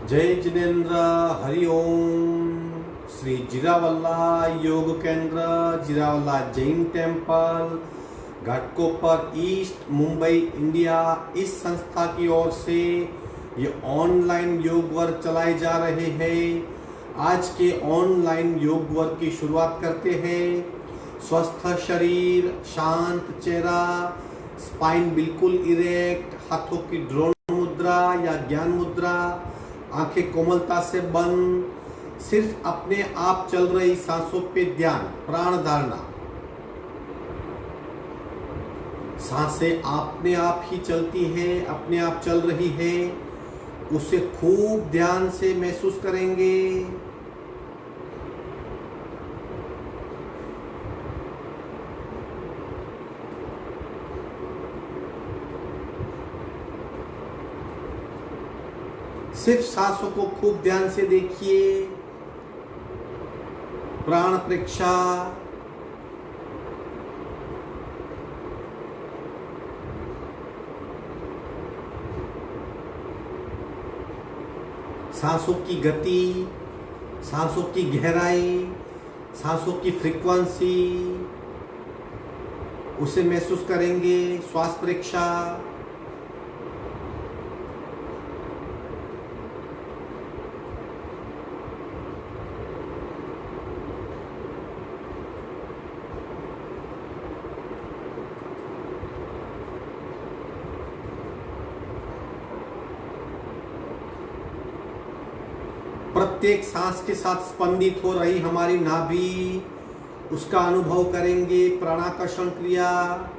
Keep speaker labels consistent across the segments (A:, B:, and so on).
A: जय जिनेन्द्र। हरि ओम। Shri Jeerawalla Yog Kendra, Jeerawalla Jain temple, Ghatkopar east, Mumbai, India, इस संस्था की ओर से ये ऑनलाइन योग वर्ग चलाए जा रहे हैं। आज के ऑनलाइन योग वर्ग की शुरुआत करते हैं। स्वस्थ शरीर, शांत चेहरा, स्पाइन बिल्कुल इरेक्ट, हाथों की ड्रोन मुद्रा या ज्ञान मुद्रा, आंखें कोमलता से बंद, सिर्फ अपने आप चल रही सांसों पे ध्यान, प्राण धारणा। सांसें अपने आप ही चलती है, अपने आप चल रही है, उसे खूब ध्यान से महसूस करेंगे। सिर्फ सांसों को खूब ध्यान से देखिए। प्राण परीक्षा। सांसों की गति, सांसों की गहराई, सांसों की फ्रीक्वेंसी, उसे महसूस करेंगे। श्वास परीक्षा। प्रत्येक सांस के साथ स्पंदित हो रही हमारी नाभि, उसका अनुभव करेंगे। प्राणाकर्षण क्रिया।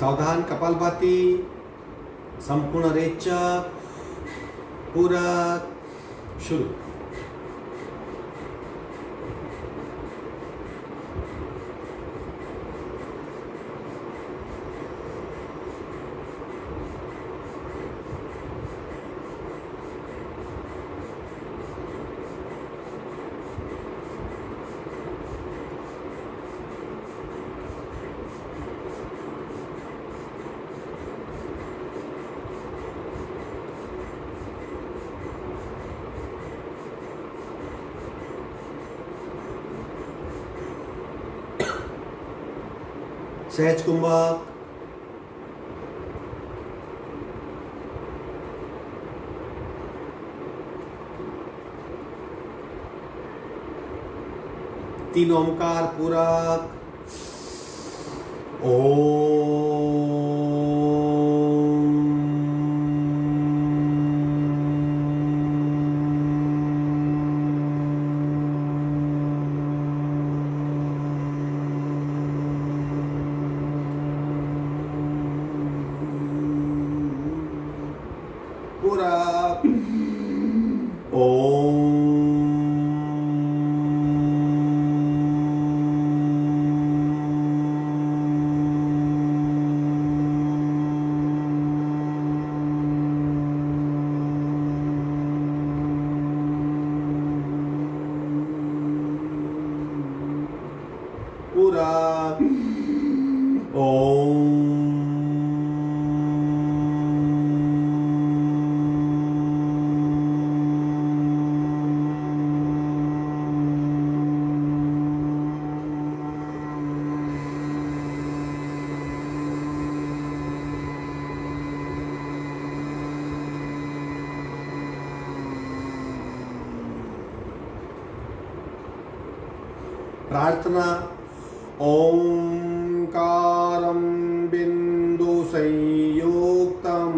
A: सावधान कपालभाति, संपूर्ण रेचक, पूरक, शुरू। सहज कुंभक। तीन ओंकार पूरक। प्रार्थना। ओंकारं बिंदु संयुक्तं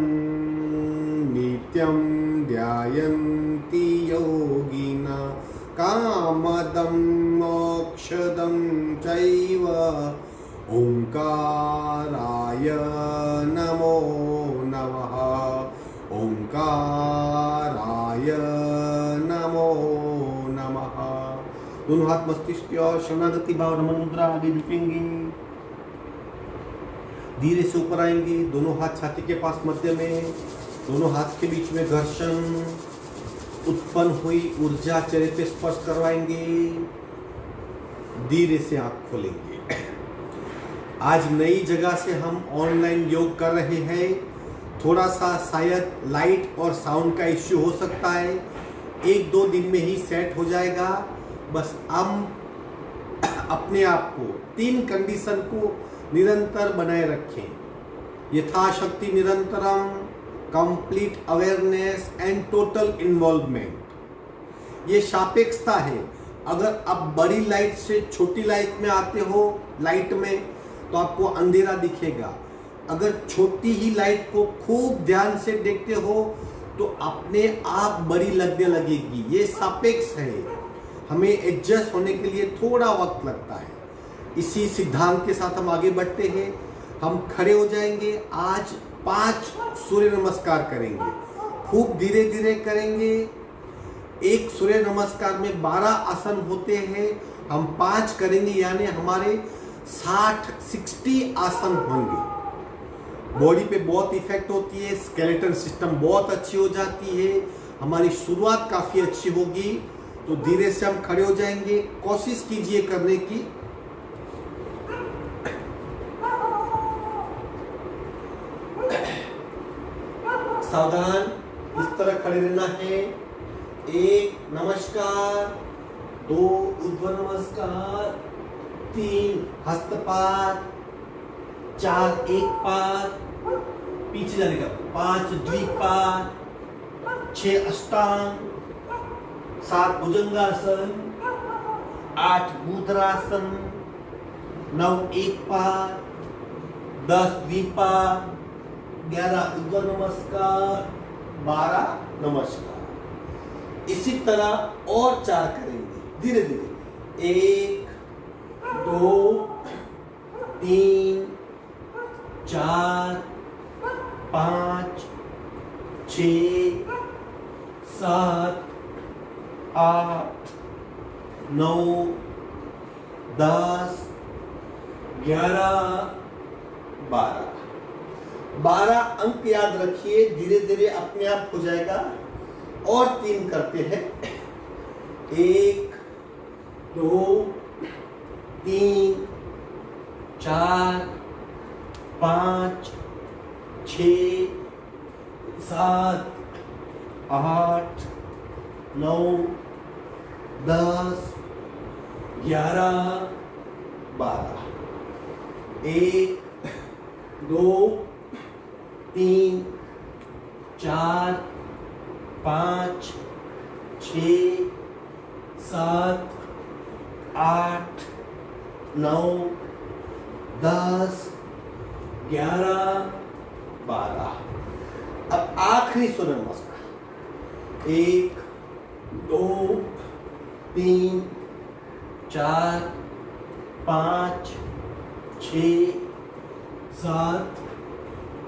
A: नित्यं ध्यायन्ति योगिना कामदं मोक्षदं चैव ओंकाराय नमो नमः। ओंकाराय नमो नमः। दोनों हाथ मस्तिष्क और शरणागति भाव नमन मुद्रा आगे झुकेंगे। धीरे से ऊपर आएंगे, दोनों हाथ छाती के पास मध्य में, दोनों हाथ के बीच में घर्षण, उत्पन्न हुई ऊर्जा चेहरे पे स्पर्श करवाएंगे, धीरे से आंख खोलेंगे। आज नई जगह से हम ऑनलाइन योग कर रहे हैं, थोड़ा सा शायद लाइट और साउंड का इश्यू हो सकता है, 1-2 दिन में ही सेट हो जाएगा। बस हम अपने आप को 3 कंडीशन को निरंतर बनाए रखें, यथाशक्ति निरंतरम, complete awareness and total involvement. ये सापेक्षता है। अगर आप बड़ी लाइट से छोटी लाइट में आते हो लाइट में तो आपको अंधेरा दिखेगा, अगर छोटी ही लाइट को खूब ध्यान से देखते हो तो अपने आप बड़ी लगने लगेगी। ये सापेक्ष है, हमें एडजस्ट होने के लिए थोड़ा वक्त लगता है। इसी सिद्धांत के साथ हम आगे बढ़ते हैं। हम खड़े हो जाएंगे, आज 5 सूर्य नमस्कार करेंगे, खूब धीरे धीरे करेंगे। एक सूर्य नमस्कार में 12 आसन होते हैं, हम 5 करेंगे, यानी हमारे 60 आसन होंगे। बॉडी पे बहुत इफेक्ट होती है, स्केलेटन सिस्टम बहुत अच्छी हो जाती है, हमारी शुरुआत काफ़ी अच्छी होगी। तो धीरे से हम खड़े हो जाएंगे, कोशिश कीजिए करने की। सावधान, इस तरह खड़े रहना है। 1 नमस्कार, 2 ऊर्ध्व नमस्कार, 3 हस्तपात, 4 एक पाद पीछे जाने का, 5 द्विपाद, 6 अष्टांग, 7 भुजंगासन, 8 मुद्रासन, 9 एक पाद, 10 द्विपाद, 11 ऊर्ध्व नमस्कार, 12 नमस्कार। इसी तरह और 4 करेंगे धीरे धीरे। 1 2 3 4 5 6 7 8 9 10 11 12 12 अंक याद रखिए, धीरे धीरे अपने आप हो जाएगा। और 3 करते हैं। 1 2 3 4 5 6 7 8 9 10 11 12। 1 2 3 4 5 6 7 8 9 10 11 12। अब आखिरी सूर्य नमस्कार। 1 2 3 4 5 6 7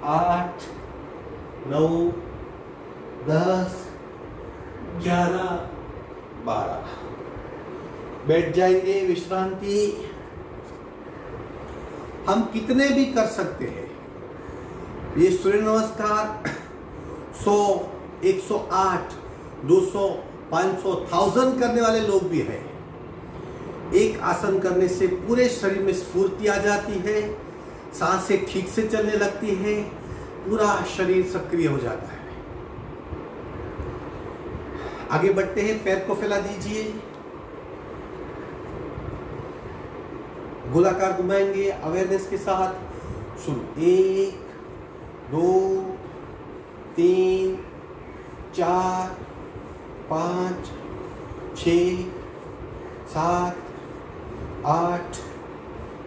A: 8 9 10 11 12। बैठ जाएंगे, विश्रांति। हम कितने भी कर सकते हैं ये सूर्य नमस्कार। 100 108 200 500 1000 करने वाले लोग भी हैं। एक आसन करने से पूरे शरीर में स्फूर्ति आ जाती है, सांसें ठीक से चलने लगती है, पूरा शरीर सक्रिय हो जाता है। आगे बढ़ते हैं, पैर को फैला दीजिए, गोलाकार घुमाएंगे अवेयरनेस के साथ। शुरू। 1 2 3 4 5 6 7 8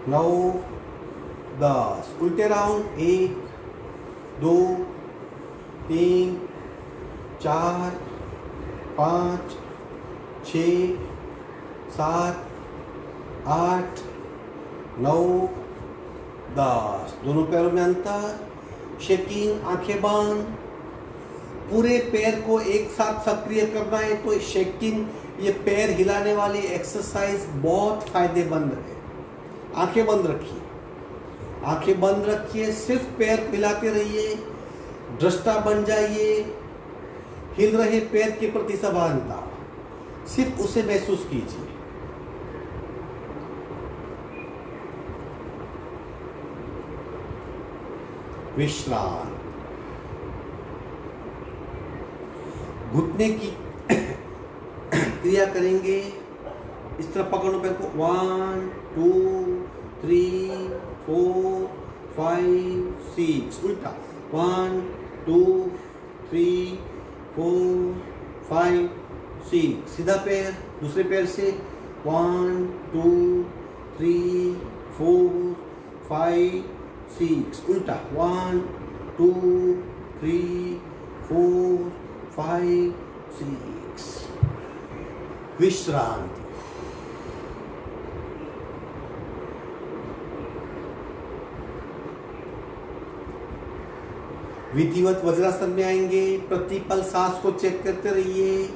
A: 9 10। उल्टे राउंड। 1 2 3 4 5 6 7 8 9 10। दोनों पैरों में अंतर, शेकिंग, आंखें बंद। पूरे पैर को एक साथ सक्रिय करना है तो शेकिंग, ये पैर हिलाने वाली एक्सरसाइज बहुत फायदेमंद है। आंखें बंद रखिए। आंखें बंद रखिए, सिर्फ पैर हिलाते रहिए, दृष्टा बन जाइए। हिल रहे पैर के प्रति समानता, सिर्फ उसे महसूस कीजिए। विश्राम। घुटने की क्रिया करेंगे। इस तरह पकड़ो पैर को। 1 2 3 4 5 6। उल्टा 1 2 3 4 5 6। सीधा पैर, दूसरे पैर से 1 2 3 4 5 6। उल्टा 1 2 3 4 5 6। विश्रांति। विधिवत वज्रासन में आएंगे। प्रतिपल सांस को चेक करते रहिए।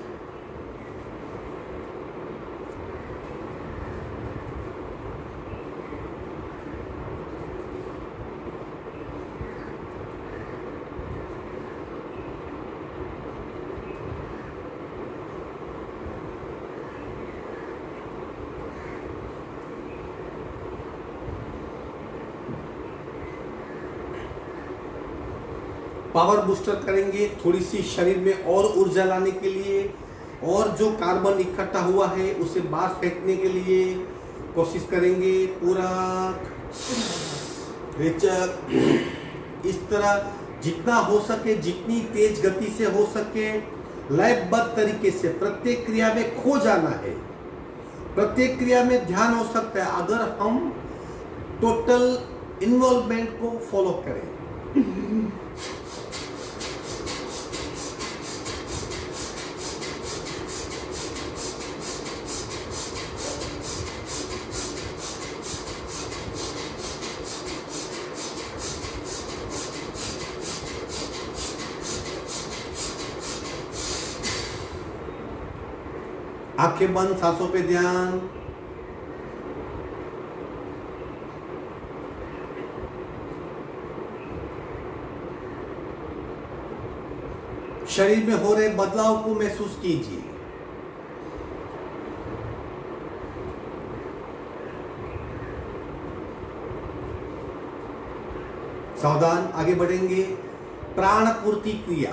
A: पावर बूस्टर करेंगे थोड़ी सी शरीर में और ऊर्जा लाने के लिए, और जो कार्बन इकट्ठा हुआ है उसे बाहर फेंकने के लिए कोशिश करेंगे। पूरक, रेचक, इस तरह जितना हो सके, जितनी तेज गति से हो सके, लयबद्ध तरीके से प्रत्येक क्रिया में खो जाना है। प्रत्येक क्रिया में ध्यान हो सकता है अगर हम टोटल इन्वॉल्वमेंट को फॉलो करें। आंखें बंद, सांसों पे ध्यान। शरीर में हो रहे बदलाव को महसूस कीजिए। सावधान, आगे बढ़ेंगे। प्राण पूर्ति क्रिया।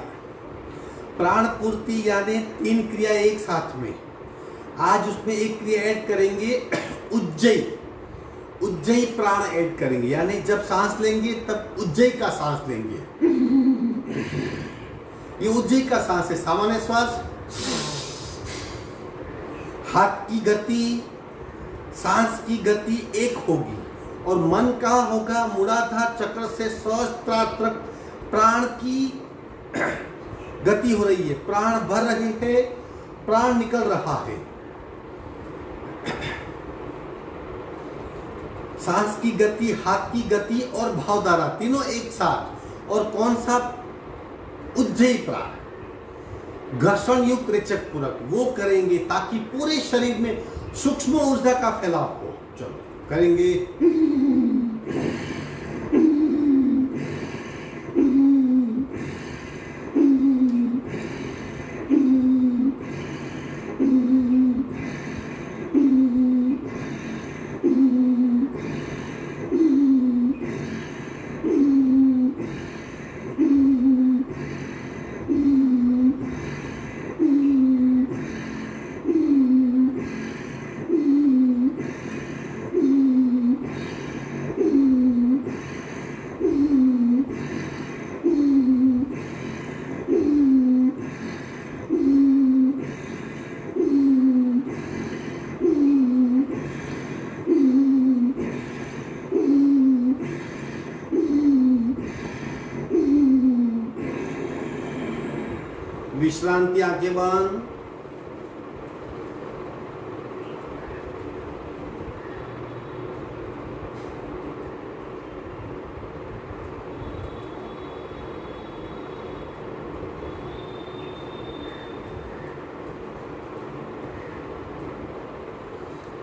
A: प्राण पूर्ति यानी 3 क्रिया एक साथ में। आज उसमें एक क्रिया ऐड करेंगे, उज्जयी। उज्जयी प्राण ऐड करेंगे, यानी जब सांस लेंगे तब उज्जयी का सांस लेंगे। ये उज्जयी का सांस है। सामान्य श्वास, हाथ की गति, सांस की गति एक होगी, और मन का होगा मूलाधार चक्र से सहस्त्रार तक प्राण की गति हो रही है। प्राण भर रहे हैं, प्राण निकल रहा है। सांस की गति, हाथ की गति और भावधारा तीनों एक साथ। और कौन सा? उज्जयी प्राण, घर्षण युक्त रेचक पूरक, वो करेंगे ताकि पूरे शरीर में सूक्ष्म ऊर्जा का फैलाव हो। चलो करेंगे। विश्रांति, आंखें बंद।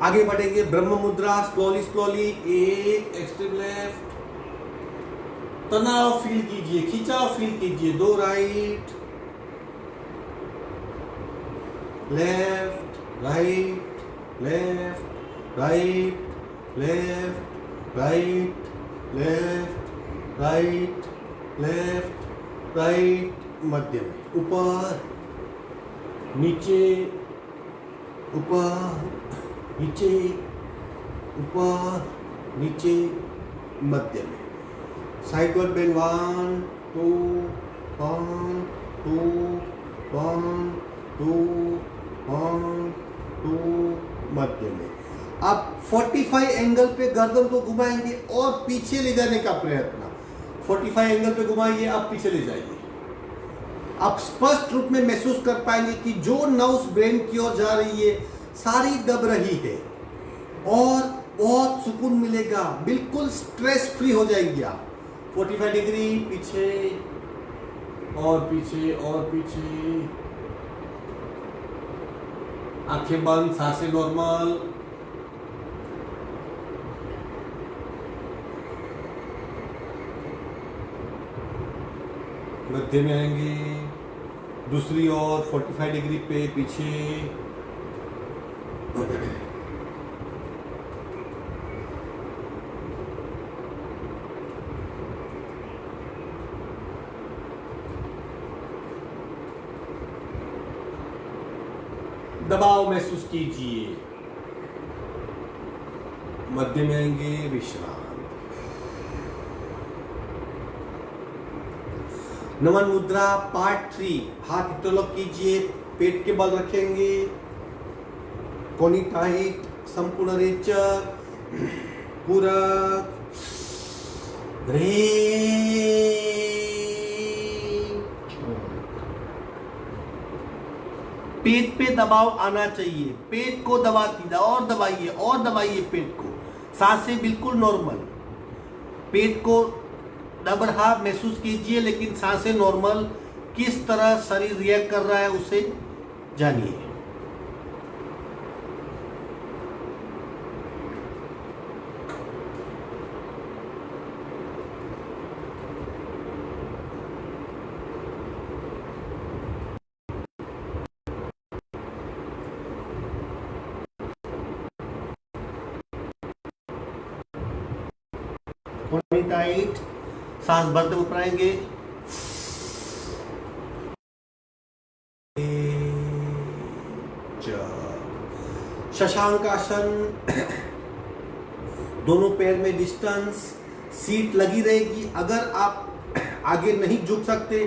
A: आगे बढ़ेंगे। ब्रह्म मुद्रा, स्लोली स्लोली। एक एक्सट्रीम लेफ्ट, तनाव फील कीजिए, खिंचाव फील कीजिए। 2 right, left right, left right, left right, left right, left right, मध्य में, ऊपर नीचे, ऊपर नीचे, ऊपर नीचे, मध्य में। साइडवर्ड बेंड 1 2 1 2 1 2 1 2, मध्य में। आप 45 एंगल पे गर्दन को घुमाएंगे और पीछे ले जाने का प्रयत्न। 45 एंगल पे घुमाइए, आप पीछे ले जाइए। आप स्पष्ट रूप में महसूस कर पाएंगे कि जो नर्व्स ब्रेन की ओर जा रही है सारी दब रही है और बहुत सुकून मिलेगा, बिल्कुल स्ट्रेस फ्री हो जाएंगे आप। 45 डिग्री पीछे और पीछे और पीछे, आंखें बंद, सांसें नॉर्मल। मध्य में आएंगे, दूसरी ओर 45 डिग्री पे पीछे, दबाव महसूस कीजिए। मध्य में आएंगे, विश्राम। नमन मुद्रा पार्ट 3। हाथ इंटरलॉक कीजिए, पेट के बल रखेंगे, कोनी टाइट, संपूर्ण रेचक, पूरक, पेट पे दबाव आना चाहिए, पेट को दबाती और दबाइए और दबाइए पेट को। सांसें बिल्कुल नॉर्मल, पेट को दब रहा महसूस कीजिए, लेकिन सांसें नॉर्मल। किस तरह शरीर रिएक्ट कर रहा है उसे जानिए। टाइट, सांस भरते ऊपर आएंगे, शशांक आसन। दोनों पैर में डिस्टेंस, सीट लगी रहेगी। अगर आप आगे नहीं झुक सकते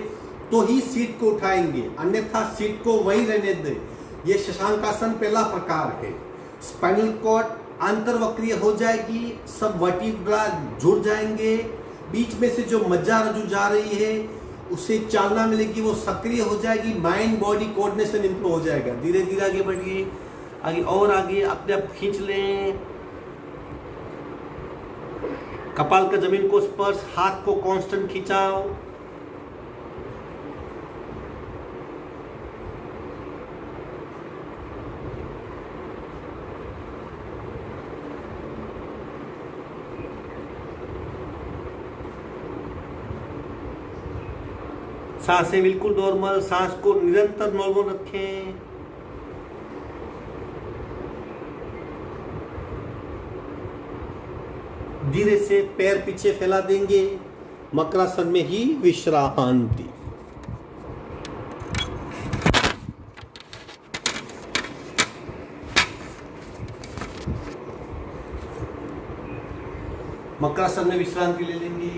A: तो ही सीट को उठाएंगे, अन्यथा सीट को वही रहने दें। यह शशांक आसन पहला प्रकार है। स्पाइनल कॉर्ड अंतर्वक्रीय हो जाएगी, सब वर्टिब्रा जुड़ जाएंगे, बीच में से जो मज्जारज्जु जा रही है उसे चालना मिलेगी, वो सक्रिय हो जाएगी, माइंड बॉडी कोऑर्डिनेशन इंप्रूव हो जाएगा। धीरे धीरे आगे बढ़िए, आगे और आगे, अपने आप खींच लें। कपाल का जमीन को स्पर्श, हाथ को कांस्टेंट खिंचाओ। सांसें बिल्कुल नॉर्मल, सांस को निरंतर नॉर्मल रखें। धीरे से पैर पीछे फैला देंगे, मकरासन में ही विश्रांति। मकरासन में विश्रांति ले लेंगे।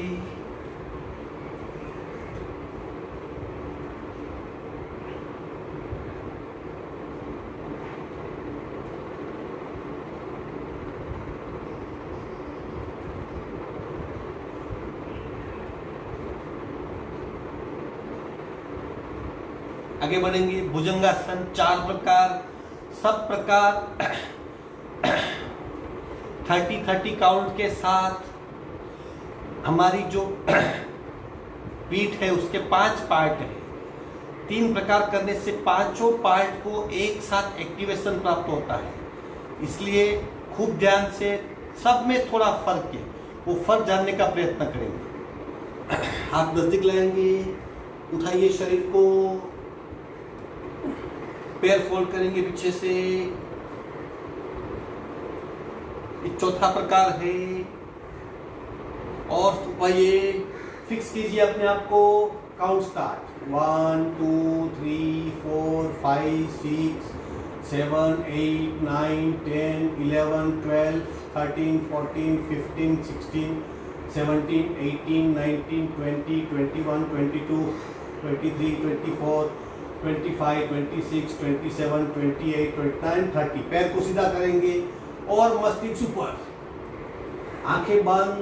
A: आगे बढ़ेंगे। भुजंगासन 4 प्रकार, सब प्रकार 30-30 काउंट के साथ। हमारी जो पीठ है उसके 5 पार्ट है। 3 प्रकार करने से पांचों पार्ट को एक साथ एक्टिवेशन प्राप्त होता है। इसलिए खूब ध्यान से, सब में थोड़ा फर्क है, वो फर्क जानने का प्रयत्न करेंगे। हाथ नजदीक लाएंगे, उठाइए शरीर को, पैर फोल्ड करेंगे पीछे से। ये चौथा प्रकार है। और उठाइए, फिक्स कीजिए अपने आप को। Count start. 1 2 3 4 5 6 7 8 9 10 11 12 13 14 15 16 17 18 19 20 21 22 23 24 25 26 27 28 29 30। पैर को सीधा करेंगे और मस्तिष्क ऊपर, आंखें बंद।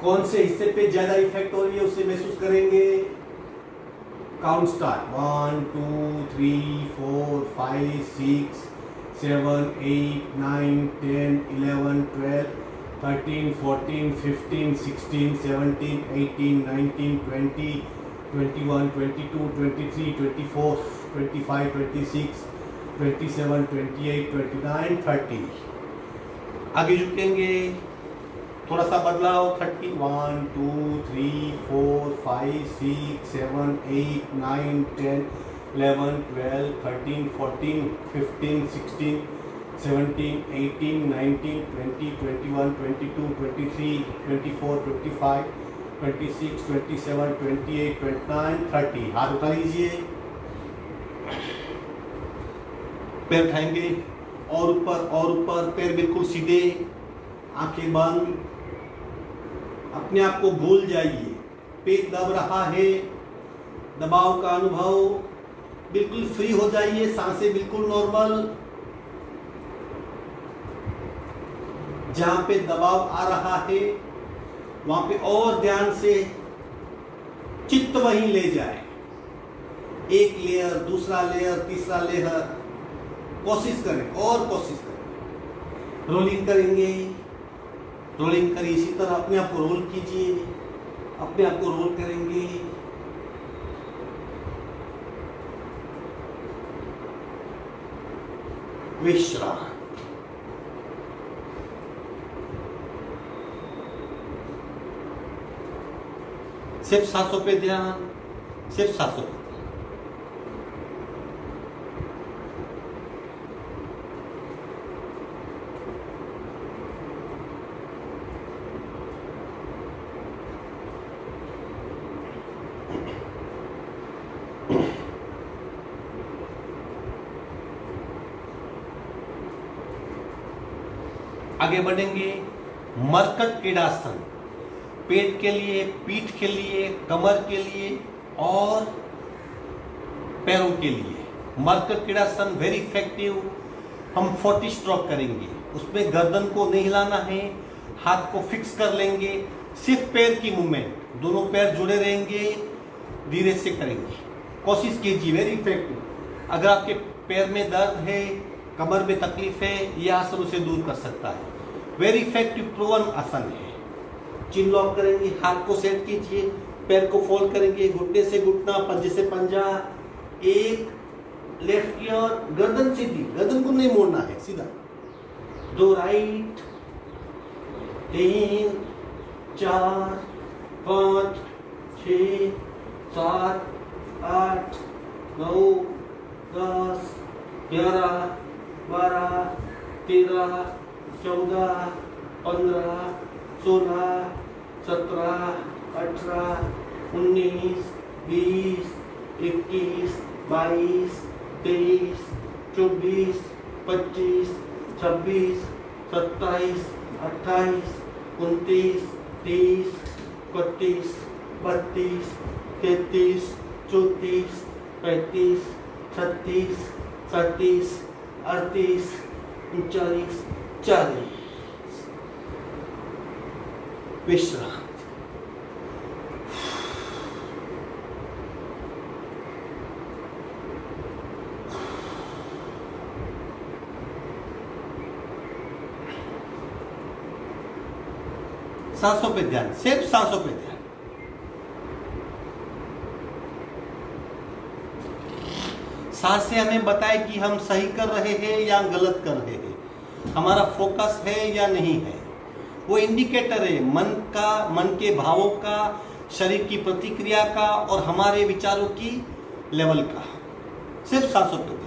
A: कौन से हिस्से पे ज्यादा इफेक्ट हो रही है उसे महसूस करेंगे। Count start. 1 2 3 4 5 6 7 8 9 10 11 12 13 14 15 16 17 18 19 20 21 22 23 24 25 26 27 28 29 30। आगे झुकेंगे, थोड़ा सा बदलाव। 30 1 2 3 4 5 6 7 8 9 10 11 12 13 14 15 16 17 18 19 20 21 22 23 24 25 26 27 28 29 30। हाथ उठा लीजिए, पैर उठाएंगे और ऊपर, पैर बिल्कुल सीधे, आंखें बंद। अपने आप को भूल जाइए। पेट दब रहा है, दबाव का अनुभव, बिल्कुल फ्री हो जाइए। सांसें बिल्कुल नॉर्मल। जहां पे दबाव आ रहा है वहां पे और ध्यान से चित्त वहीं ले जाए। एक लेयर, दूसरा लेयर, तीसरा लेयर, कोशिश करें और कोशिश करें। रोलिंग करेंगे, रोलिंग करिए। इसी तरह अपने आप को रोल कीजिए, अपने आप को रोल करेंगे। विश्राम। सिर्फ सांसों पे ध्यान, सिर्फ सांसों पे। आगे बढ़ेंगे। मरकट क्रीड़ासन, पेट के लिए, पीठ के लिए, कमर के लिए और पैरों के लिए। मरकट क्रीड़ासन वेरी इफेक्टिव। हम 40 स्ट्रोक करेंगे। उसमें गर्दन को नहीं हिलाना है, हाथ को फिक्स कर लेंगे। सिर्फ पैर की मूवमेंट, दोनों पैर जुड़े रहेंगे, धीरे से करेंगे। कोशिश कीजिए, वेरी इफेक्टिव। अगर आपके पैर में दर्द है, कमर में तकलीफ है, यह आसन उसे दूर कर सकता है। वेरी इफेक्टिव प्रोवन आसन है। चिन लॉक करेंगे, हाथ को सेट कीजिए, पैर को फोल्ड करेंगे, घुटने से घुटना, पंजे से पंजा। एक लेफ्ट की ओर, गर्दन सीधी, गर्दन को नहीं मोड़ना है, सीधा। 2 राइट, 3 4 5 6 7 8 9 10 11 12 13 14 15 16 17 18 19 20 21 22 23 24 25 26 27 28 29 30 31 32 33 34 35 36 37 38 39 40। विश्राम। सांसों पे ध्यान, सिर्फ सांसों पे ध्यान। सांसें हमें बताए कि हम सही कर रहे हैं या गलत कर रहे हैं, हमारा फोकस है या नहीं है। वो इंडिकेटर है मन का, मन के भावों का, शरीर की प्रतिक्रिया का और हमारे विचारों की लेवल का। सिर्फ सांसों पे ध्यान।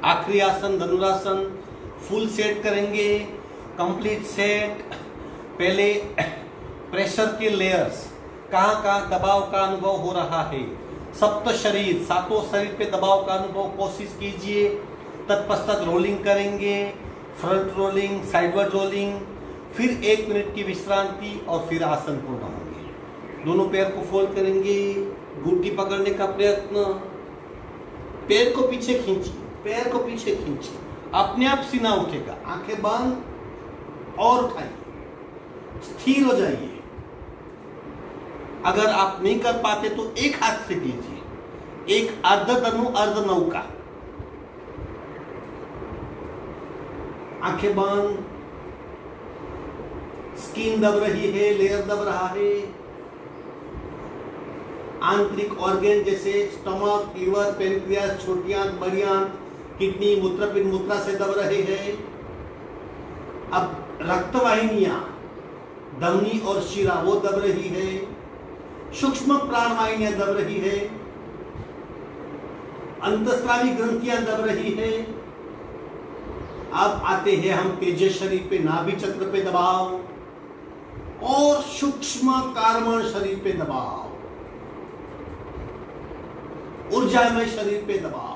A: आखिरी आसन धनुरासन फुल सेट करेंगे, कंप्लीट सेट। पहले प्रेशर के लेयर्स, कहाँ कहाँ दबाव का अनुभव हो रहा है, सप्त शरीर, सातों शरीर पे दबाव का अनुभव कोशिश कीजिए। तत्पश्चात रोलिंग करेंगे, फ्रंट रोलिंग, साइडवर्ड रोलिंग, फिर 1 मिनट की विश्रांति और फिर आसन पूर्ण होंगे। दोनों पैर को फोल्ड करेंगे, घुटनी पकड़ने का प्रयत्न, पैर को पीछे खींचिए, पैर को पीछे खींचिए, अपने आप सीना उठेगा। आंखें बंद और उठाइए, स्थिर हो जाइए। अगर आप नहीं कर पाते तो एक हाथ से कीजिए, एक अर्ध धनु अर्ध नौका। आंखें बंद, स्किन दब रही है, लेयर दब रहा है। आंतरिक ऑर्गन जैसे स्टमक, लीवर, पेनक्रियास, छोटी आंत, बड़ी आंत, किडनी, मूत्रपिंड मूत्रा से दब रहे हैं। अब रक्तवाहिनियां, धमनी और शिरा वो दब रही है। सूक्ष्म प्राणवाहिनियां दब रही है। अंतस्रावी ग्रंथियां दब रही है। अब आते हैं हम तेज शरीर पे, नाभि चक्र पे दबाव और सूक्ष्म कार्बन शरीर पे दबाव, ऊर्जामय शरीर पे दबाव।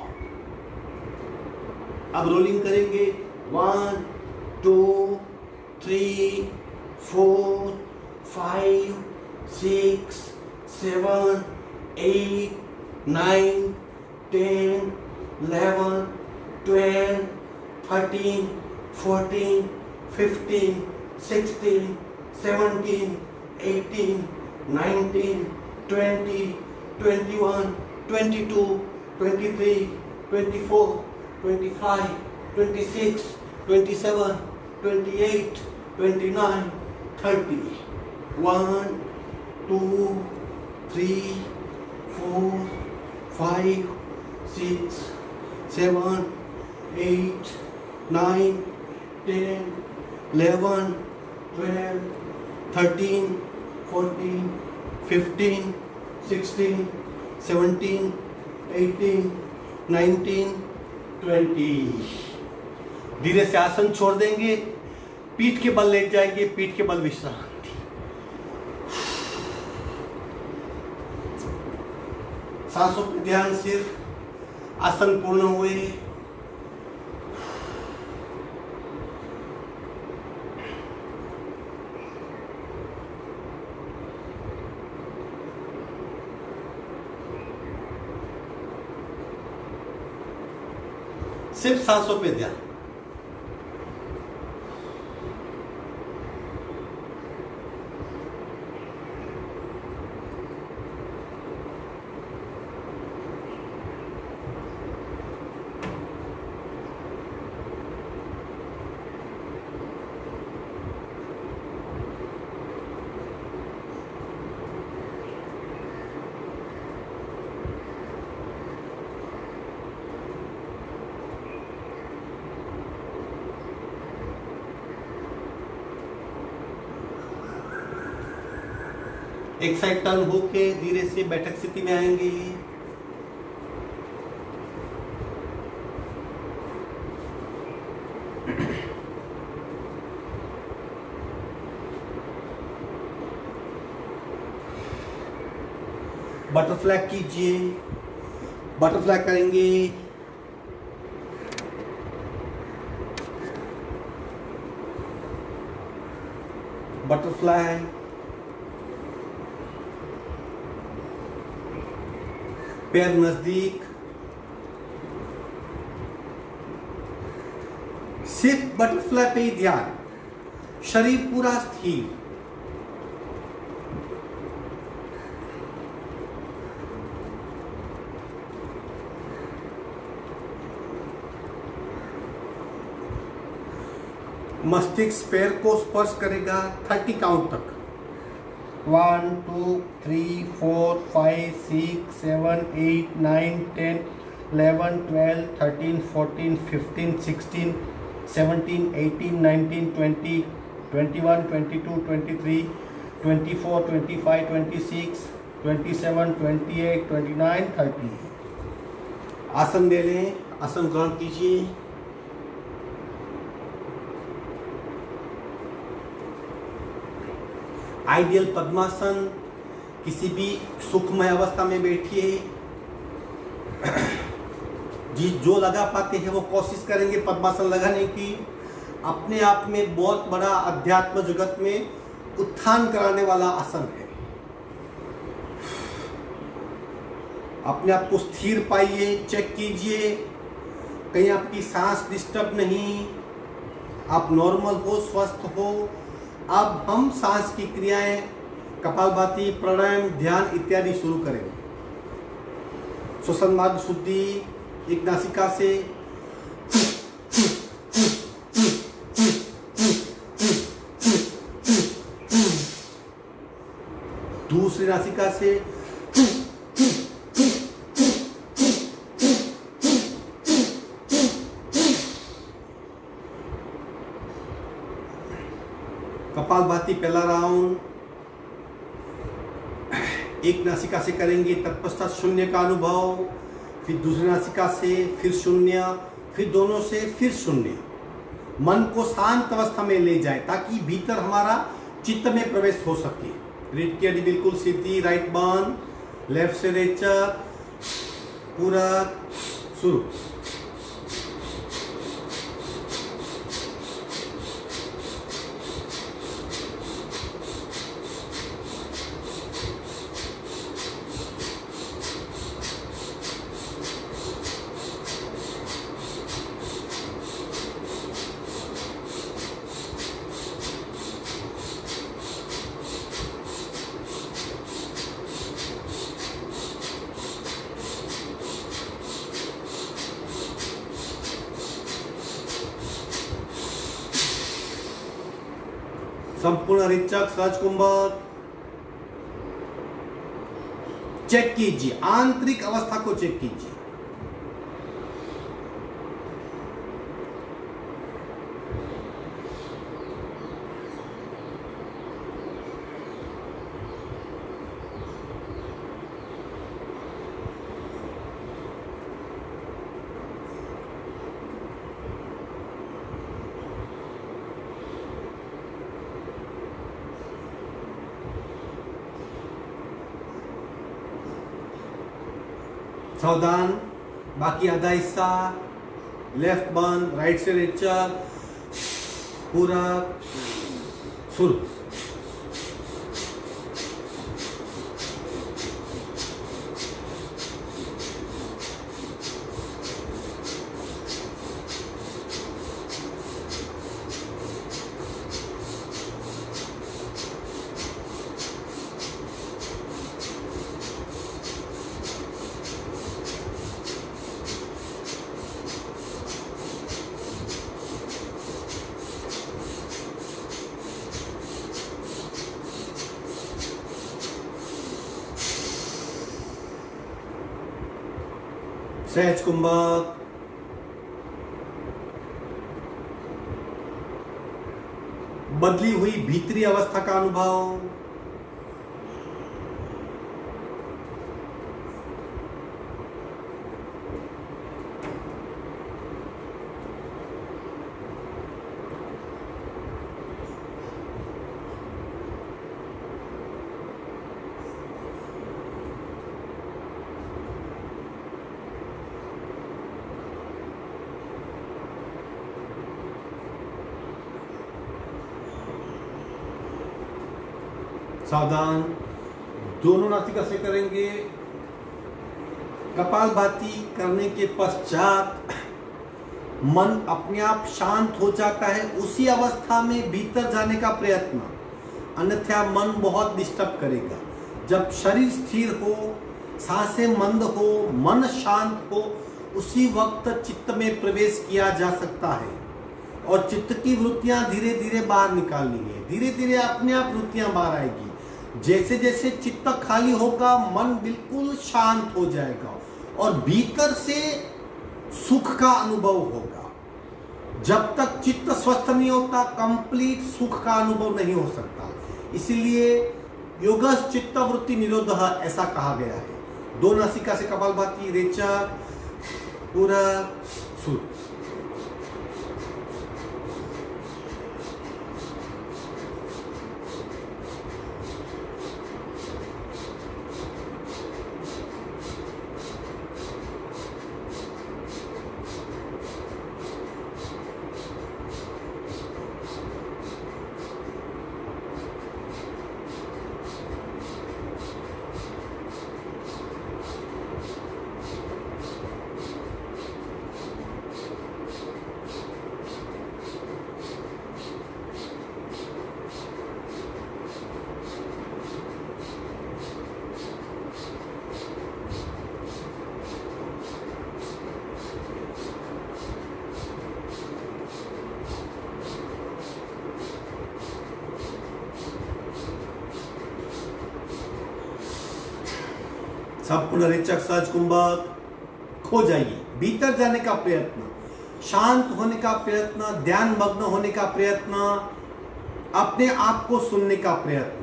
A: अब रोलिंग करेंगे 1 2 3 4 5 6 7 8 9 10 11 12 13 14 15 16 17 18 19 20 21 22 23 24 25 26 27 28 29 30 1 2 3 4 5 6 7 8 9 10 11 12 13 14 15 16 17 18 19 20। धीरे से आसन छोड़ देंगे, पीठ के बल लेट जाएंगे, पीठ के बल विश्रांति। सांसों पर ध्यान, सिर्फ आसन पूर्ण हुए। सिर्फ सांसों पे ध्यान। एक साइड टर्न होके धीरे से बैठक स्थिति में आएंगे। बटरफ्लाई कीजिए, बटरफ्लाई करेंगे। बटरफ्लाई, पैर नजदीक, सिर्फ बटरफ्लाई पे ही ध्यान, शरीर पूरा स्थिर। मस्तिष्क पैर को स्पर्श करेगा 30 काउंट तक। 1 2 3 4 5 6 7 8 9 10 11, 12, 13, 14, 15, 16, 17, 18, 19, 20, 21, 22, 23, 24, 25, 26, 27, 28, 29, 30। आसन ले लें, आसन ग्रहण कीजिए। आइडियल पद्मासन, किसी भी सुखमय अवस्था में बैठिए। जो लगा पाते हैं वो कोशिश करेंगे पद्मासन लगाने की। अपने आप में बहुत बड़ा अध्यात्म जगत में उत्थान कराने वाला आसन है। अपने आप को स्थिर पाइए, चेक कीजिए कहीं आपकी सांस डिस्टर्ब नहीं, आप नॉर्मल हो, स्वस्थ हो। अब हम सांस की क्रियाएं कपालभाति, प्राणायाम, ध्यान इत्यादि शुरू करेंगे। श्वसन मार्ग शुद्धि, एक नासिका से दूसरी नासिका से कपालभाति पहला राउंड एक नासिका से करेंगे, तत्पश्चात शून्य का अनुभव, फिर दूसरी नासिका से, फिर शून्य, फिर दोनों से, फिर शून्य। मन को शांत अवस्था में ले जाए ताकि भीतर हमारा चित्त में प्रवेश हो सके। रीढ़ की हड्डी बिल्कुल सीधी, राइट बर्न, लेफ्ट से रेचक, पूरा शुरू। संपूर्ण रेचक, सहज कुंभक। चेक कीजिए, आंतरिक अवस्था को चेक कीजिए। सावधान, बाकी आधा हिस्सा, लेफ्ट बर्न, राइट से रेचक, पूरा शुरू। सहज कुंभक। बदली हुई भीतरी अवस्था का अनुभव। सावधान, दोनों नासिका से करेंगे। कपालभाति करने के पश्चात मन अपने आप शांत हो जाता है। उसी अवस्था में भीतर जाने का प्रयत्न, अन्यथा मन बहुत डिस्टर्ब करेगा। जब शरीर स्थिर हो, सांसें मंद हो, मन शांत हो, उसी वक्त चित्त में प्रवेश किया जा सकता है और चित्त की वृत्तियां धीरे धीरे बाहर निकालनी है। धीरे धीरे अपने आप वृत्तियां बाहर आएगी। जैसे जैसे चित्त खाली होगा मन बिल्कुल शांत हो जाएगा और भीतर से सुख का अनुभव होगा। जब तक चित्त स्वस्थ नहीं होता, कंप्लीट सुख का अनुभव नहीं हो सकता। इसीलिए योगस् चित्त वृत्ति निरोधः ऐसा कहा गया है। दो नासिका से कपालभाति, रेचक, पूरक, सुर। सब पुनरीचक सहज कुंभक, खो जाइए। भीतर जाने का प्रयत्न, शांत होने का प्रयत्न, ध्यान मग्न होने का प्रयत्न, अपने आप को सुनने का प्रयत्न।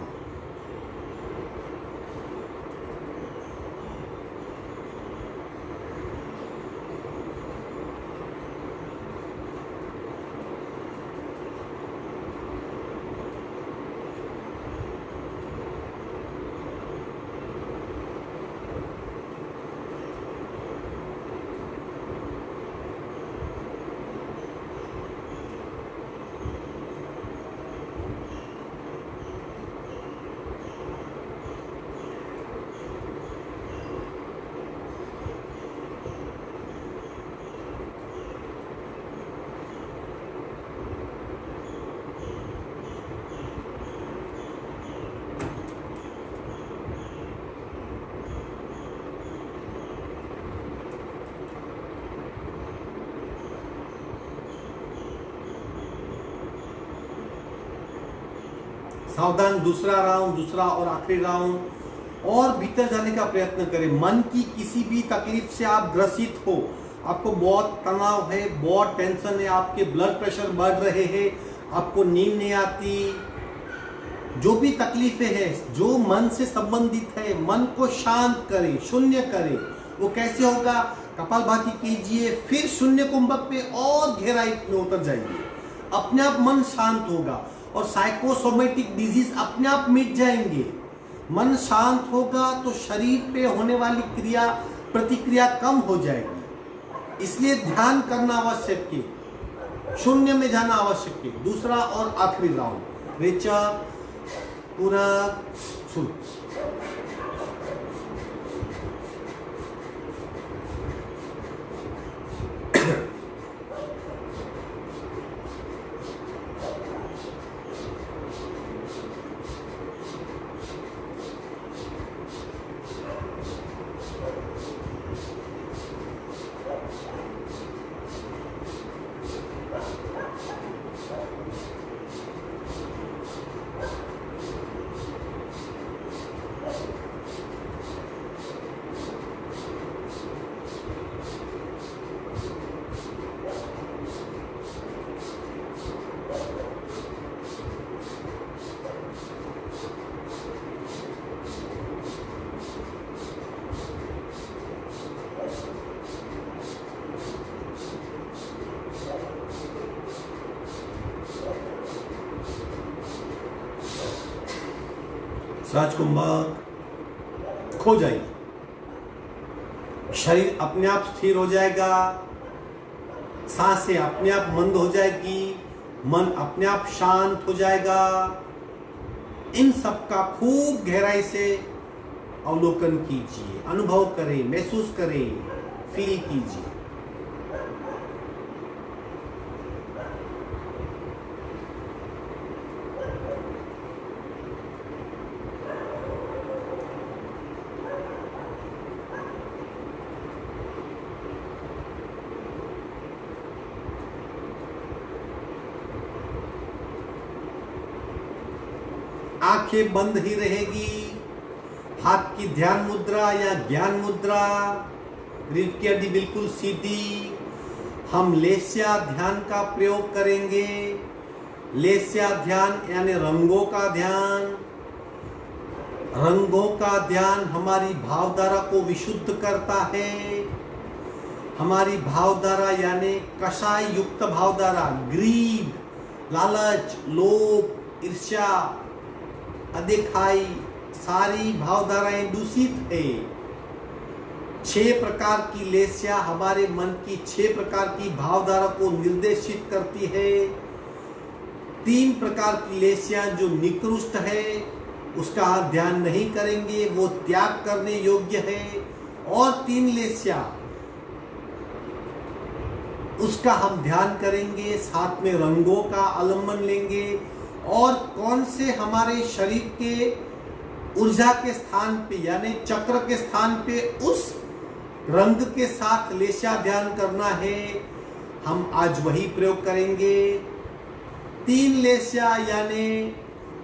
A: सावधान, दूसरा राउंड, दूसरा और आखिरी राउंड। और भीतर जाने का प्रयत्न करें। मन की किसी भी तकलीफ से आप ग्रसित हो, आपको बहुत तनाव है, बहुत टेंशन है, आपके ब्लड प्रेशर बढ़ रहे हैं, आपको नींद नहीं आती, जो भी तकलीफें हैं जो मन से संबंधित है, मन को शांत करें, शून्य करें। वो कैसे होगा? कपालभाति कीजिए, फिर शून्य कुंभक पे और गहराई में उतर जाइए। अपने आप मन शांत होगा और साइकोसोमेटिक डिजीज अपने आप मिट जाएंगे। मन शांत होगा तो शरीर पे होने वाली क्रिया प्रतिक्रिया कम हो जाएगी। इसलिए ध्यान करना आवश्यक है, शून्य में जाना आवश्यक है। दूसरा और आखिरी राउंड, रेचक, पूरक, सुर। सहज कुंभक, खो जाइए। शरीर अपने आप स्थिर हो जाएगा, सांसें अपने आप मंद हो जाएगी, मन अपने आप शांत हो जाएगा। इन सब का खूब गहराई से अवलोकन कीजिए, अनुभव करें, महसूस करें, फील कीजिए। आंखें बंद ही रहेगी, हाथ की ध्यान मुद्रा या ज्ञान मुद्रा, रीढ़ की हड्डी बिल्कुल सीधी, हम लेस्या ध्यान का प्रयोग करेंगे। लेस्या ध्यान यानी रंगों का ध्यान। रंगों का ध्यान हमारी भावधारा को विशुद्ध करता है। हमारी भावधारा यानी कषाय युक्त भावधारा, ग्रीड, लालच, लोभ, ईर्ष्या, अदेखाई, सारी भावधाराएं दूषित है। 6 प्रकार की लेस्या हमारे मन की 6 प्रकार की भावधारा को निर्देशित करती है। 3 प्रकार की लेस्या जो निकृष्ट है उसका ध्यान नहीं करेंगे, वो त्याग करने योग्य है। और 3 लेस्या उसका हम ध्यान करेंगे, साथ में रंगों का अवलंबन लेंगे। और कौन से हमारे शरीर के ऊर्जा के स्थान पे यानी चक्र के स्थान पे उस रंग के साथ लेस्या ध्यान करना है, हम आज वही प्रयोग करेंगे। 3 लेस्या यानी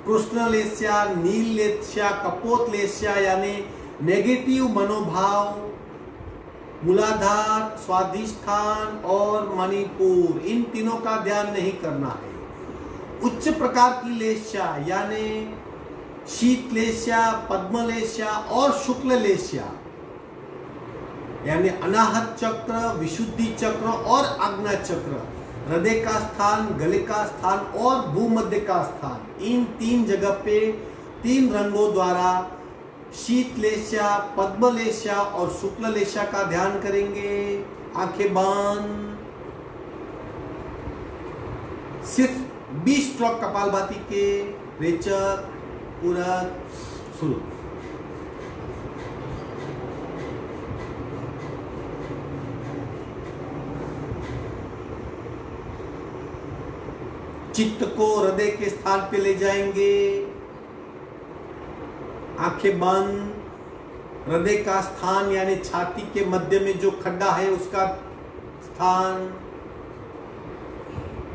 A: कृष्ण लेस्या, नील लेस्या, कपोत लेस्या यानी नेगेटिव मनोभाव, मूलाधार, स्वाधिष्ठान और मणिपुर, इन तीनों का ध्यान नहीं करना है। उच्च प्रकार की लेस्या यानी शीत लेस्या, पद्म लेस्या और शुक्ल लेस्या यानी अनाहत चक्र, विशुद्धि चक्र और आज्ञा चक्र, हृदय का स्थान, गले का स्थान और भूमध्य का स्थान, इन 3 जगह पे 3 रंगों द्वारा शीत लेस्या, पद्म लेस्या और शुक्ल लेस्या का ध्यान करेंगे। आंखें बंद। सिर्फ 20 स्ट्रोक कपालभाति के, रेचक, पूरक, शुरू। चित्त को हृदय के स्थान पे ले जाएंगे। आंखें बंद। हृदय का स्थान यानी छाती के मध्य में जो खड्डा है उसका स्थान,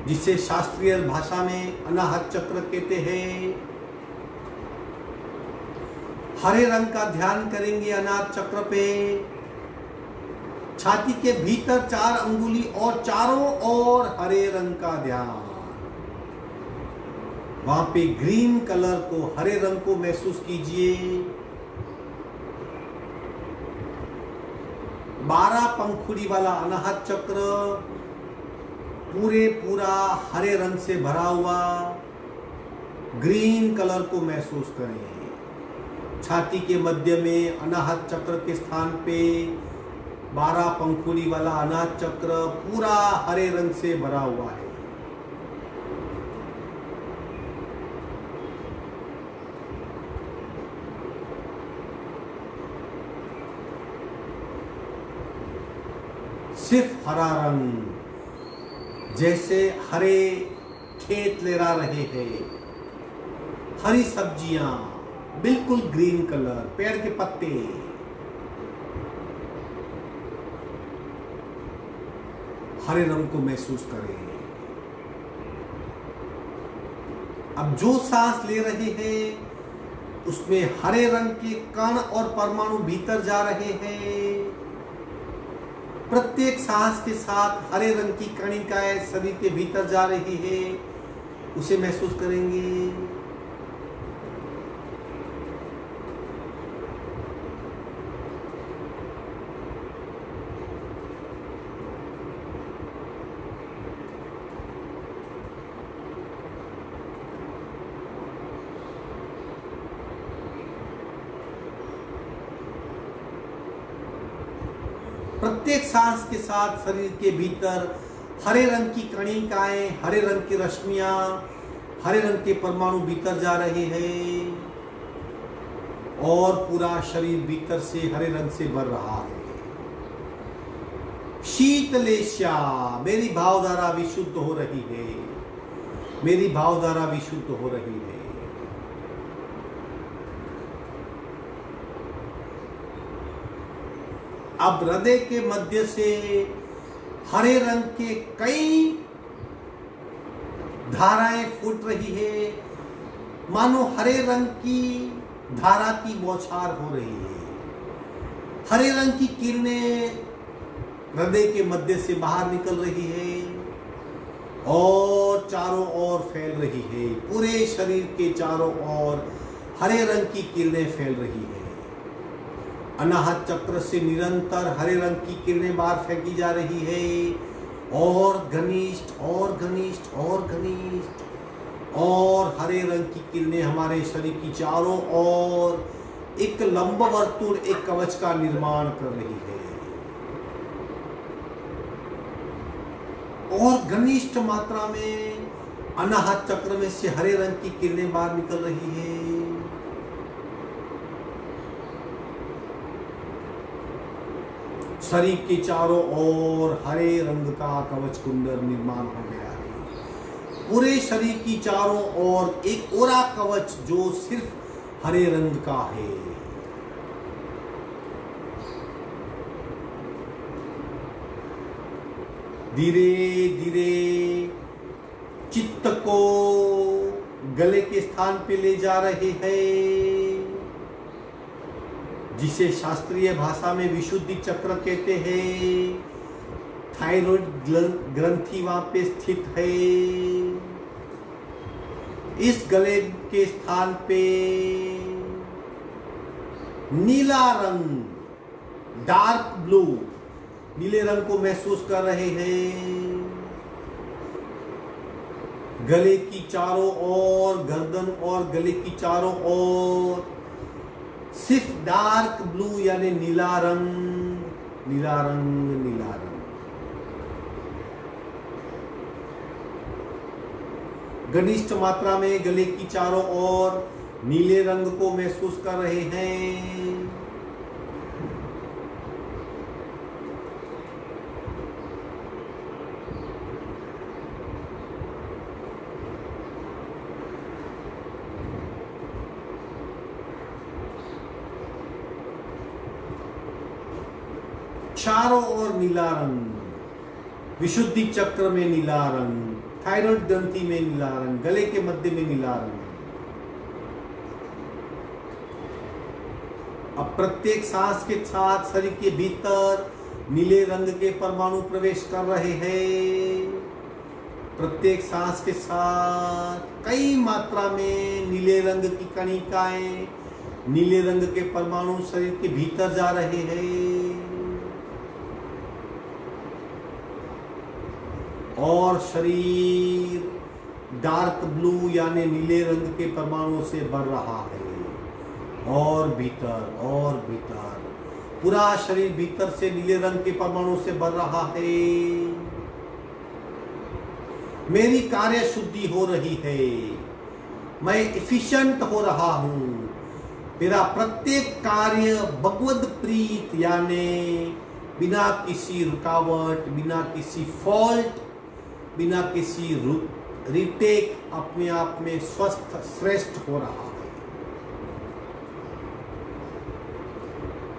A: जिसे शास्त्रीय भाषा में अनाहत चक्र कहते हैं। हरे रंग का ध्यान करेंगे अनाहत चक्र पे। छाती के भीतर 4 अंगुली और चारों ओर हरे रंग का ध्यान। वहां पे ग्रीन कलर को, हरे रंग को महसूस कीजिए। 12 पंखुड़ी वाला अनाहत चक्र पूरा हरे रंग से भरा हुआ, ग्रीन कलर को महसूस करें। छाती के मध्य में अनाहत चक्र के स्थान पे 12 पंखुड़ी वाला अनाहत चक्र पूरा हरे रंग से भरा हुआ है। सिर्फ हरा रंग, जैसे हरे खेत लहरा रहे हैं, हरी सब्जियां, बिल्कुल ग्रीन कलर, पेड़ के पत्ते। हरे रंग को महसूस करें। अब जो सांस ले रहे हैं उसमें हरे रंग के कण और परमाणु भीतर जा रहे हैं। प्रत्येक सांस के साथ हरे रंग की कणिकाएं शरीर के भीतर जा रही है, उसे महसूस करेंगे। प्रत्येक सांस के साथ शरीर के भीतर हरे रंग की कणिकाएं, हरे रंग की रश्मियां, हरे रंग के परमाणु भीतर जा रहे हैं और पूरा शरीर भीतर से हरे रंग से भर रहा है। शीतलेशा, मेरी भावधारा विशुद्ध हो रही है, मेरी भावधारा विशुद्ध हो रही है। अब हृदय के मध्य से हरे रंग के कई धाराएं फूट रही है, मानो हरे रंग की धारा की बौछार हो रही है। हरे रंग की किरणें हृदय के मध्य से बाहर निकल रही है और चारों ओर फैल रही है। पूरे शरीर के चारों ओर हरे रंग की किरणें फैल रही है। अनाहत चक्र से निरंतर हरे रंग की किरणें बाहर फेंकी जा रही है और घनिष्ठ और घनिष्ठ और घनिष्ठ, और हरे रंग की किरणें हमारे शरीर की चारों ओर एक लंबा वर्तुल, एक कवच का निर्माण कर रही है और घनिष्ठ मात्रा में अनाहत चक्र में से हरे रंग की किरणें बाहर निकल रही है। शरीर के चारों ओर हरे रंग का कवच कुंडल निर्माण हो गया है। पूरे शरीर की चारों ओर एक ओरा कवच जो सिर्फ हरे रंग का है। धीरे धीरे चित्त को गले के स्थान पे ले जा रहे हैं, जिसे शास्त्रीय भाषा में विशुद्धि चक्र कहते हैं। थायराइड ग्रंथि वहां पे स्थित है। इस गले के स्थान पे नीला रंग, डार्क ब्लू, नीले रंग को महसूस कर रहे हैं। गले की चारों ओर, गर्दन और गले की चारों ओर सिर्फ डार्क ब्लू यानी नीला रंग, नीला रंग, नीला रंग। घनिष्ठ मात्रा में गले की चारों ओर नीले रंग को महसूस कर रहे हैं। चारों ओर नीला रंग, विशुद्धि चक्र में नीला रंग, थायराइड ग्रंथि में नीला रंग, गले के मध्य में नीला रंग। अब प्रत्येक सांस के साथ शरीर के भीतर नीले रंग के परमाणु प्रवेश कर रहे हैं। प्रत्येक सांस के साथ कई मात्रा में नीले रंग की कणिकाएं, नीले रंग के परमाणु शरीर के भीतर जा रहे हैं और शरीर डार्क ब्लू यानी नीले रंग के परमाणुओं से भर रहा है। और भीतर पूरा शरीर भीतर से नीले रंग के परमाणुओं से भर रहा है। मेरी कार्य शुद्धि हो रही है, मैं एफिशिएंट हो रहा हूं। मेरा प्रत्येक कार्य भगवद प्रीत यानी बिना किसी रुकावट, बिना किसी फॉल्ट, बिना किसी रिटेक अपने आप में स्वस्थ श्रेष्ठ हो रहा है।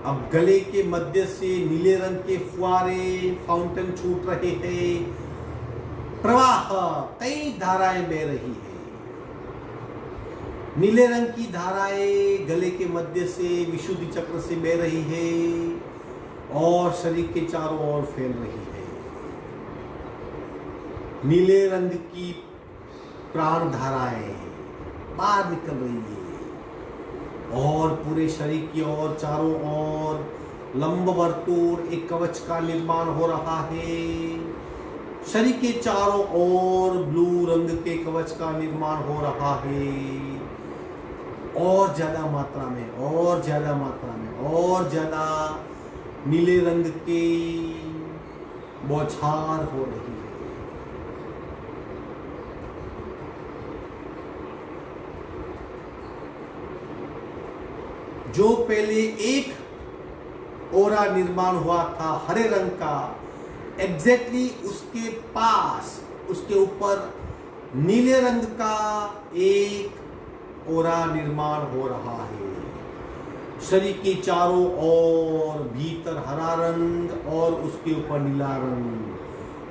A: अब गले के मध्य से नीले रंग के फुआरे, फाउंटेन छूट रहे हैं। प्रवाह, कई धाराएं बह रही है। にरंग की धाराएं गले के मध्य से विशुद्धि चक्र से बह रही है और शरीर के चारों ओर फैल रही है। नीले रंग की प्राण धाराएं बाहर निकल रही है और पूरे शरीर की ओर चारों ओर लंब वर्तुल एक कवच का निर्माण हो रहा है। शरीर के चारों ओर ब्लू रंग के कवच का निर्माण हो रहा है और ज्यादा मात्रा में और ज्यादा मात्रा में और ज्यादा नीले रंग की बौछार हो रही है। जो पहले एक ओरा निर्माण हुआ था हरे रंग का, एग्जैक्टली उसके पास, उसके ऊपर नीले रंग का एक ओरा निर्माण हो रहा है। शरीर के चारों ओर भीतर हरा रंग और उसके ऊपर नीला रंग,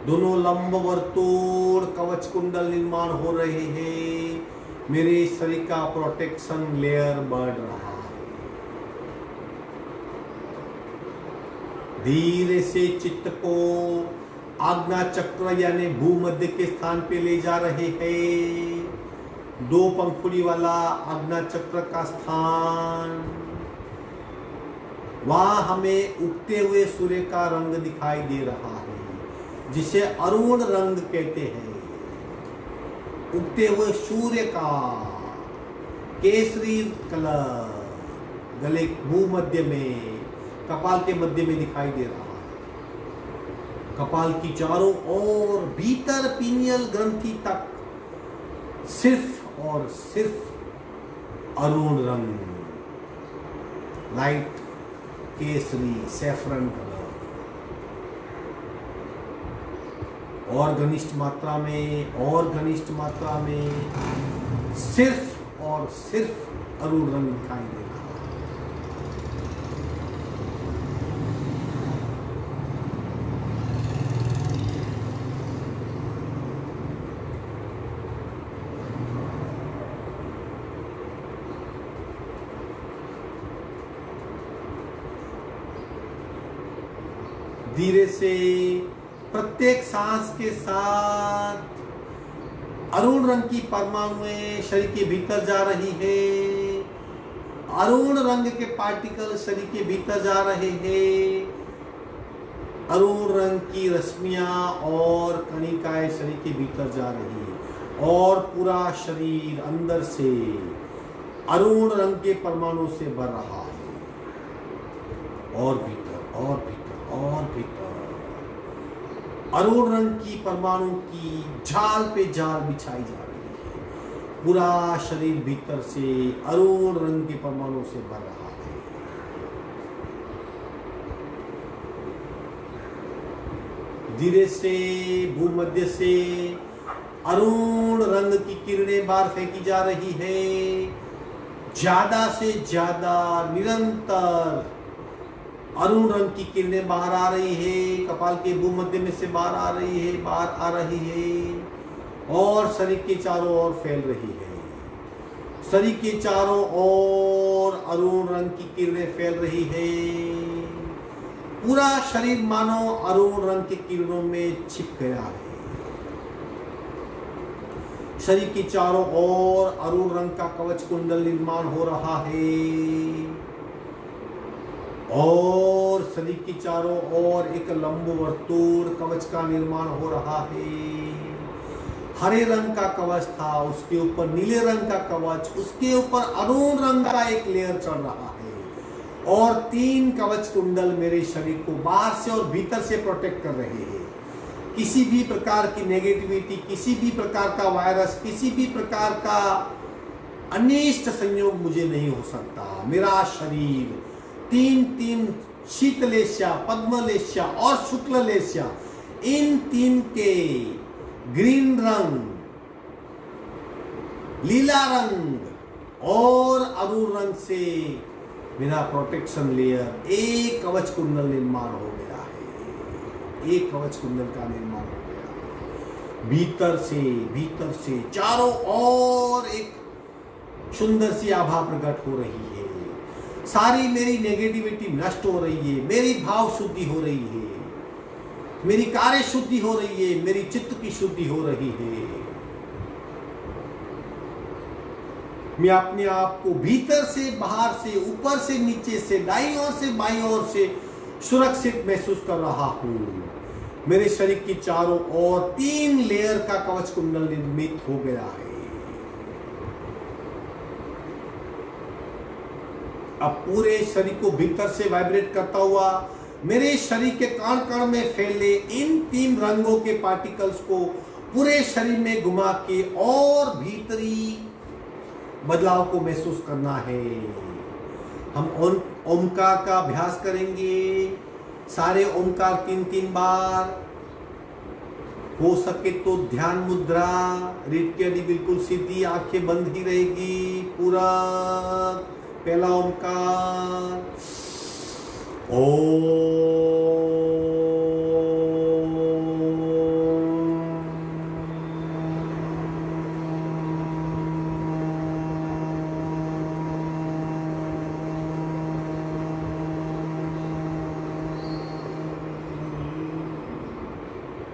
A: दोनों लंब वर्तुल कवच कुंडल निर्माण हो रहे हैं। मेरे शरीर का प्रोटेक्शन लेयर बढ़ रहा है। धीरे से चित्त को आज्ञा चक्र यानी भूमध्य के स्थान पे ले जा रहे हैं। दो पंखुड़ी वाला आज्ञा चक्र का स्थान, वहां हमें उगते हुए सूर्य का रंग दिखाई दे रहा है, जिसे अरुण रंग कहते हैं। उगते हुए सूर्य का केसरी कलर गले भूमध्य में, कपाल के मध्य में दिखाई दे रहा है। कपाल की चारों ओर भीतर पीनियल ग्रंथि तक सिर्फ और सिर्फ अरुण रंग, लाइट केसरी सैफरन कलर। और घनिष्ठ मात्रा में, और घनिष्ठ मात्रा में सिर्फ और सिर्फ अरुण रंग दिखाई दे रहा है। धीरे से प्रत्येक सांस के साथ अरुण रंग की परमाणुएं शरीर के भीतर जा रही है। अरुण रंग के पार्टिकल शरीर के भीतर जा रहे हैं। अरुण रंग की रश्मियां और कणिकाएं शरीर के भीतर जा रही है और पूरा शरीर अंदर से अरुण रंग के परमाणु से भर रहा है। और भीतर और भीतर और भीतर अरुण रंग की परमाणु की जाल पे जाल बिछाई जा रही है। पूरा शरीर भीतर से अरुण रंग के परमाणु से भर रहा है। धीरे से भूमध्य से अरुण रंग की किरणें बाहर फेंकी जा रही है। ज्यादा से ज्यादा निरंतर अरुण रंग की किरणें बाहर आ रही है। कपाल के भूमध्य में से बाहर आ रही है, बाहर आ रही है और शरीर के चारों ओर फैल रही है। शरीर के चारों ओर अरुण रंग की किरणें फैल रही है। पूरा शरीर मानो अरुण रंग की किरणों में छिप गया है। शरीर के चारों ओर अरुण रंग का कवच कुंडल निर्माण हो रहा है और शरीर के चारों ओर एक लंब वर्तुल कवच का निर्माण हो रहा है। हरे रंग का कवच था, उसके ऊपर नीले रंग का कवच, उसके ऊपर अरुण रंग का एक लेयर चढ़ रहा है और 3 कवच कुंडल मेरे शरीर को बाहर से और भीतर से प्रोटेक्ट कर रहे हैं। किसी भी प्रकार की नेगेटिविटी, किसी भी प्रकार का वायरस, किसी भी प्रकार का अनिष्ट संयोग मुझे नहीं हो सकता। मेरा शरीर 3 शीतलेश्या, पद्मलेश्या और शुक्ललेश्या, इन 3 के ग्रीन रंग, लीला रंग और अरुण रंग से मेरा प्रोटेक्शन लेयर, एक कवच कुंडल निर्माण हो गया है। एक कवच कुंडल का निर्माण हो गया है। भीतर से चारों ओर एक सुंदर सी आभा प्रकट हो रही है। सारी मेरी नेगेटिविटी नष्ट हो रही है। मेरी भाव शुद्धि हो रही है। मेरी कार्य शुद्धि हो रही है। मेरी चित्त की शुद्धि हो रही है। मैं अपने आप को भीतर से, बाहर से, ऊपर से, नीचे से, दाईं ओर से, बाईं ओर से सुरक्षित महसूस कर रहा हूं। मेरे शरीर की चारों ओर 3 लेयर का कवच कुंडल निर्मित हो गया है। अब पूरे शरीर को भीतर से वाइब्रेट करता हुआ मेरे शरीर के कण कण में फैले इन 3 रंगों के पार्टिकल्स को पूरे शरीर में घुमा के और भीतरी बदलाव को महसूस करना है। हम ओमकार का अभ्यास करेंगे। सारे ओमकार 3 बार। हो सके तो ध्यान मुद्रा, रीढ़ की हड्डी बिल्कुल सीधी, आंखें बंद ही रहेगी। पूरा पहला ओमकार ओम।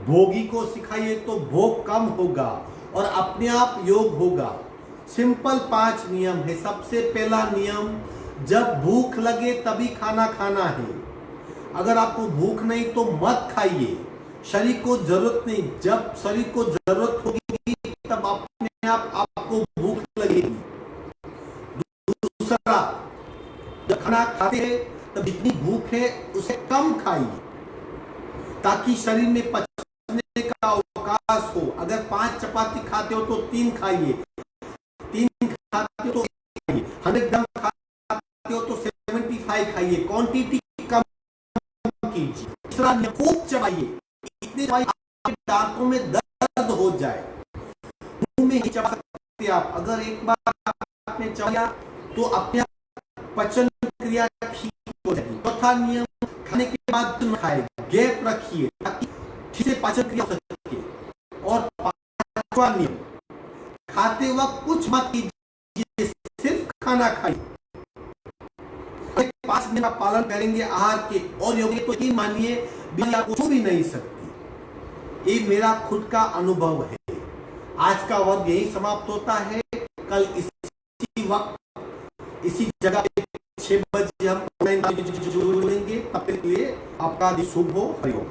A: भोगी को सिखाइए तो भोग कम होगा और अपने आप योग होगा। सिंपल 5 नियम है। सबसे पहला नियम, जब भूख लगे तभी खाना खाना है। अगर आपको भूख नहीं तो मत खाइए। शरीर को जरूरत नहीं, जब शरीर को जरूरत होगी तब अपने आप आपको भूख लगेगी। दूसरा, जब खाना खाते हैं तब जितनी भूख है उसे कम खाइए ताकि शरीर में पचने का अवकाश हो। अगर 5 चपाती खाते हो तो 3 खाइए, 3 खाते हो तो 1 खाइए, 100 ग्राम खाते हो तो 75 खाइए, क्वांटिटी कम कीजिए। तीसरा, खूब चबाइए, इतने चबाइए आपके दांतों में दर्द हो जाए। मुंह में ही चबा सकते आप। अगर एक बार आपने चबाया तो अपने आप पचन क्रिया ठीक हो जाएगी। चौथा नियम, खाने के बाद न खाए, गैप रखिए ताकि ठीक से पाचन क्रिया हो सके। और पांचवा नियम, खाते वक्त कुछ मत कीजिए, सिर्फ खाना खाइए। 5 नियम का पालन करेंगे आहार के और योग तो यकीन मानिए बीमारी आपको छू भी नहीं सकती। ये मेरा खुद का अनुभव है। आज का वर्ग यही समाप्त होता है। कल इसी वक्त इसी जगह पे 6 बजे हम जुड़ेंगे। तब तक के लिए आपका दिन शुभ हो। हरिओम।